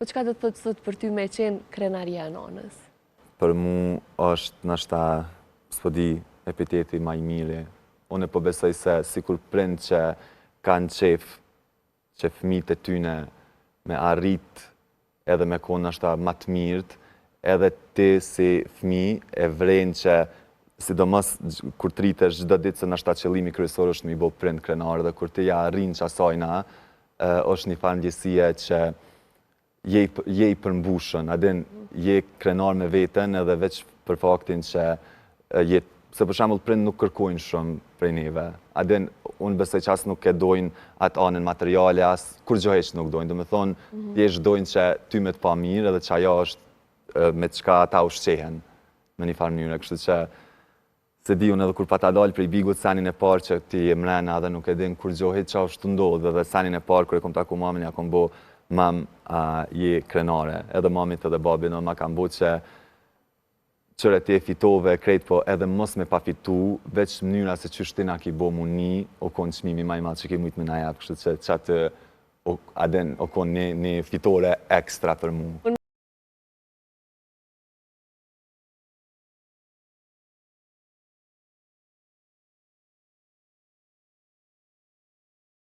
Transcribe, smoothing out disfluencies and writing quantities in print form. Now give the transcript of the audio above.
Po çka do të thotë sot për ty me qenë krenaria e nonës? Për mu është nështë s'po di epiteti ma i miri. Unë po besoj se sikur prind që kanë qef që fëmijët e tyne me arrit edhe me konë nështë ma të mirët, edhe ti si fëmijë e vren që sidomos kur të rritesh çdo ditë se nështë qëllimi kryesor është me i bo prind krenar dhe kur ti ja arrin qasajna, është një farë ndjesie që je i përmbushën, adin je krenar me veten edhe veç për faktin që se për shembull prind nuk kërkojnë shumë prej neve. Adin, unë besoj që as nuk e dojnë atë anën materiale, as kur gjoheq nuk dojnë. Do me thonë, thjesht dojnë që ty me të pa mirë edhe që ajo është me çka ata ushqehen në një farë mënyrë. Kështu që se di unë edhe kur pa ta dalë prej bigut senin e parë që ti je mrena edhe nuk e din kur gjohet që është të ndodhë dhe senin e parë kur e kom taku mamin ja kom bo mam je krenare. Edhe mamit edhe babin ma kam bo që qëre ti e fitove krejt, po edhe mos me pa fitu, veç mënyra se që shtina ki bo mu një, o konë qmimi ma i madhë që ki mujtë me na jap, kështu që qatë o konë një fitore ekstra për mu.